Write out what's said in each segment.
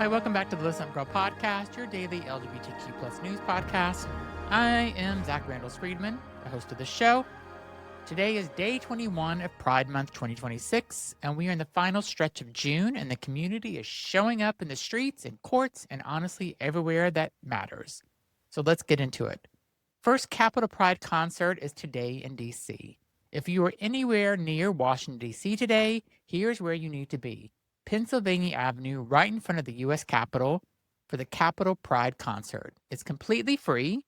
Hi, welcome back to the Listen Up Girl podcast, your daily LGBTQ plus news podcast. I am Zach Randall-Friedman, the host of the show. Today is day 21 of Pride Month 2026, and we are in the final stretch of June, and the community is showing up in the streets, in courts, and honestly everywhere that matters. So let's get into it. First Capitol Pride concert is today in D.C. If you are anywhere near Washington, D.C. today, here's where you need to be. Pennsylvania Avenue, right in front of the U.S. Capitol, for the Capitol Pride concert. It's completely free.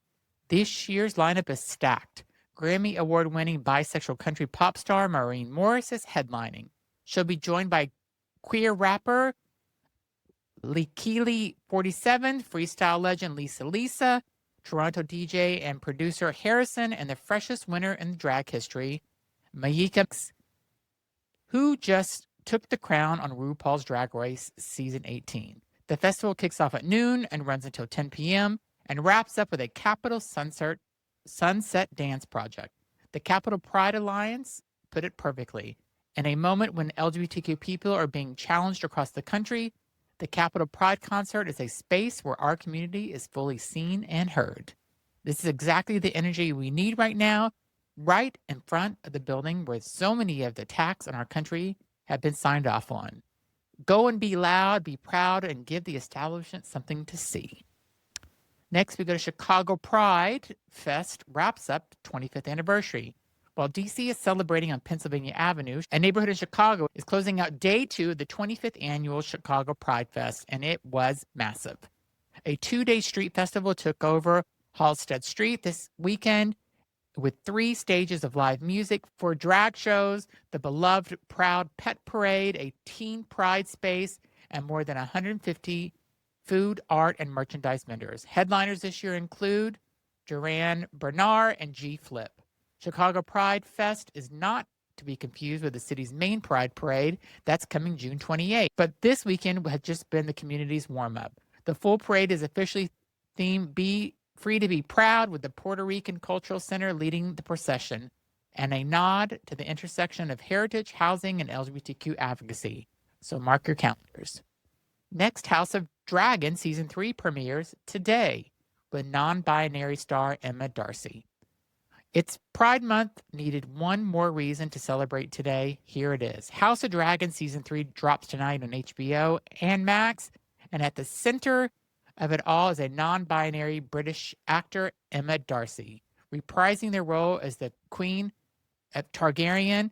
This year's lineup is stacked. Grammy award-winning bisexual country pop star Maren Morris is headlining. She'll be joined by queer rapper Likili 47, freestyle legend Lisa, Toronto DJ and producer Harrison, and the freshest winner in drag history, Myki Meeks, who just took the crown on RuPaul's Drag Race Season 18. The festival kicks off at noon and runs until 10 p.m. and wraps up with a Capitol Sunset Dance Project. The Capitol Pride Alliance put it perfectly. In a moment when LGBTQ people are being challenged across the country, the Capitol Pride concert is a space where our community is fully seen and heard. This is exactly the energy we need right now, right in front of the building where so many of the attacks on our country have been signed off on. Go and be loud, be proud, and give the establishment something to see. Next, we go to Chicago Pride Fest wraps up 25th anniversary. While D.C. is celebrating on Pennsylvania Avenue, a neighborhood in Chicago is closing out day 2 of the 25th annual Chicago Pride Fest, and it was massive. A 2-day street festival took over Halsted Street this weekend, with 3 stages of live music for drag shows, the beloved Proud Pet Parade, a teen pride space, and more than 150 food, art, and merchandise vendors. Headliners this year include Durand, Bernarr, and G-Flip. Chicago Pride Fest is not to be confused with the city's main Pride Parade. That's coming June 28th. But this weekend had just been the community's warm-up. The full parade is officially themed Be Free to Be Proud, with the Puerto Rican Cultural Center leading the procession, and a nod to the intersection of heritage, housing, and LGBTQ advocacy. So mark your calendars. Next, House of Dragon Season 3 premieres today with non-binary star Emma Darcy. It's Pride Month needed one more reason to celebrate today. Here it is. House of Dragon Season 3 drops tonight on HBO and Max, and at the center of it all is a non-binary British actor, Emma Darcy. Reprising their role as the Queen Targaryen,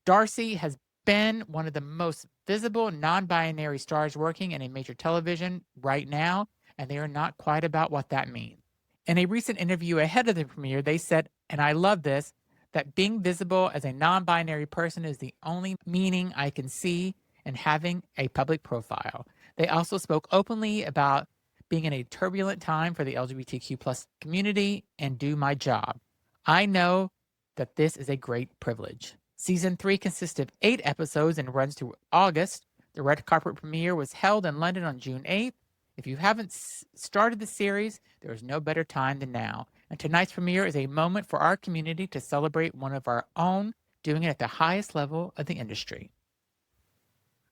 Darcy has been one of the most visible non-binary stars working in a major television right now, and they are not quite about what that means. In a recent interview ahead of the premiere, they said, and I love this, that being visible as a non-binary person is the only meaning I can see in having a public profile. They also spoke openly about being in a turbulent time for the LGBTQ plus community and do my job. I know that this is a great privilege. Season 3 consists of 8 episodes and runs through August. The red carpet premiere was held in London on June 8th. If you haven't started the series, there is no better time than now. And tonight's premiere is a moment for our community to celebrate one of our own, doing it at the highest level of the industry.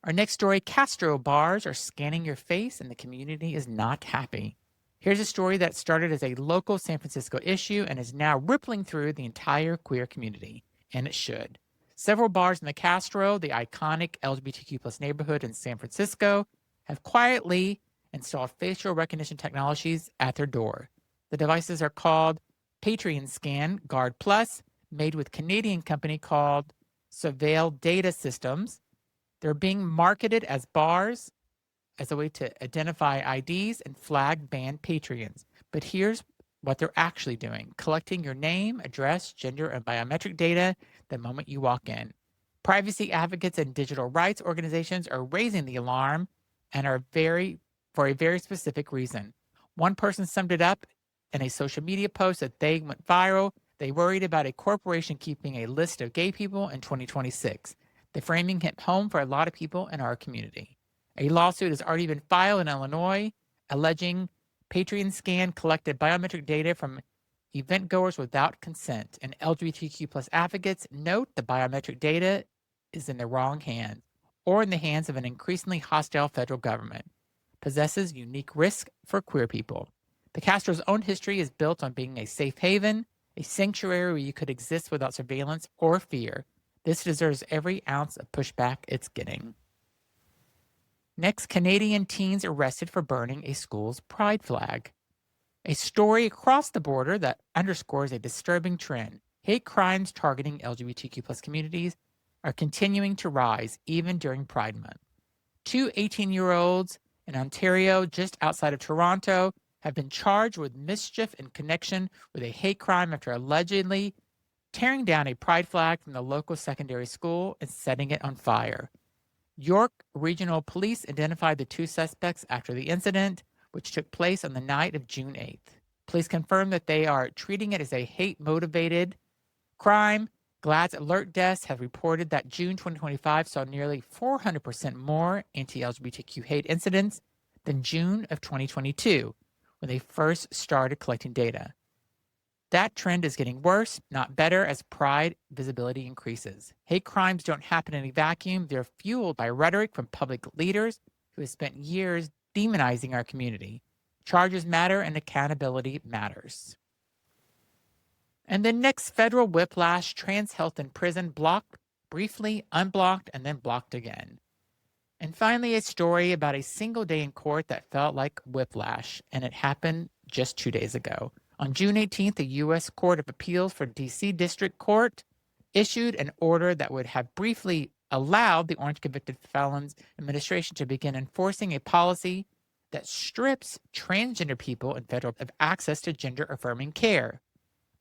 Our next story, Castro bars are scanning your face and the community is not happy. Here's a story that started as a local San Francisco issue and is now rippling through the entire queer community, and it should. Several bars in the Castro, the iconic LGBTQ plus neighborhood in San Francisco, have quietly installed facial recognition technologies at their door. The devices are called Patreon Scan Guard Plus, made with Canadian company called Surveil Data Systems. They're being marketed as bars as a way to identify IDs and flag banned Patreons. But here's what they're actually doing: collecting your name, address, gender, and biometric data the moment you walk in. Privacy advocates and digital rights organizations are raising the alarm and are for a very specific reason. One person summed it up in a social media post that they went viral. They worried about a corporation keeping a list of gay people in 2026. The framing hit home for a lot of people in our community. A lawsuit has already been filed in Illinois, alleging Patreon Scan collected biometric data from event goers without consent, and LGBTQ plus advocates note the biometric data is in the wrong hands, or in the hands of an increasingly hostile federal government. possesses unique risk for queer people. The Castro's own history is built on being a safe haven, a sanctuary where you could exist without surveillance or fear. This deserves every ounce of pushback it's getting. Next, Canadian teens arrested for burning a school's pride flag. A story across the border that underscores a disturbing trend. Hate crimes targeting LGBTQ+ communities are continuing to rise even during Pride Month. Two 18-year-olds in Ontario, just outside of Toronto, have been charged with mischief in connection with a hate crime after allegedly tearing down a pride flag from the local secondary school and setting it on fire. York Regional Police identified the two suspects after the incident, which took place on the night of June 8th. Police confirmed that they are treating it as a hate-motivated crime. GLAAD's alert desk have reported that June 2025 saw nearly 400% more anti-LGBTQ hate incidents than June of 2022, when they first started collecting data. That trend is getting worse, not better, as pride visibility increases. Hate crimes don't happen in a vacuum. They're fueled by rhetoric from public leaders who have spent years demonizing our community. Charges matter and accountability matters. And then next, federal whiplash, trans health in prison, blocked, briefly unblocked, and then blocked again. And finally, a story about a single day in court that felt like whiplash, and it happened just 2 days ago. On June 18th, the U.S. Court of Appeals for D.C. District Court issued an order that would have briefly allowed the Orange Convicted Felons Administration to begin enforcing a policy that strips transgender people in federal of access to gender-affirming care.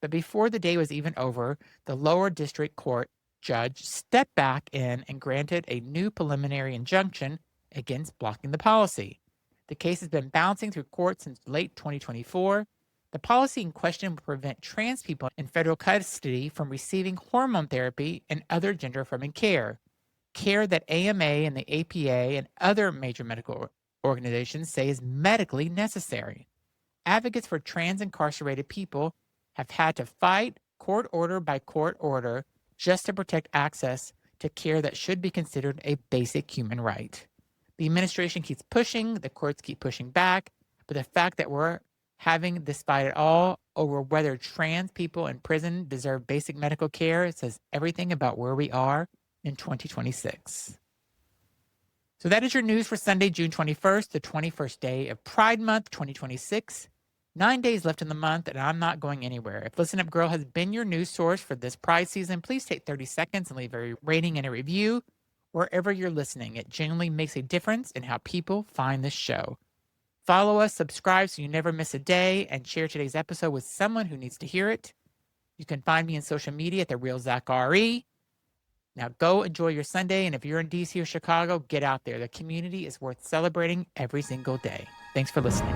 But before the day was even over, the lower district court judge stepped back in and granted a new preliminary injunction against blocking the policy. The case has been bouncing through court since late 2024. The policy in question will prevent trans people in federal custody from receiving hormone therapy and other gender-affirming care that AMA and the APA and other major medical organizations say is medically necessary. Advocates for trans incarcerated people have had to fight court order by court order just to protect access to care that should be considered a basic human right. The administration keeps pushing, the courts keep pushing back, but the fact that we're having this fight at all over whether trans people in prison deserve basic medical care says everything about where we are in 2026. So that is your news for Sunday, June 21st, the 21st day of Pride Month 2026. 9 days left in the month, and I'm not going anywhere. If Listen Up Girl has been your news source for this Pride season, please take 30 seconds and leave a rating and a review wherever you're listening. It genuinely makes a difference in how people find this show. Follow us, subscribe so you never miss a day, and share today's episode with someone who needs to hear it. You can find me on social media at TheRealZachRE. Now go enjoy your Sunday, and if you're in DC or Chicago, get out there. The community is worth celebrating every single day. Thanks for listening.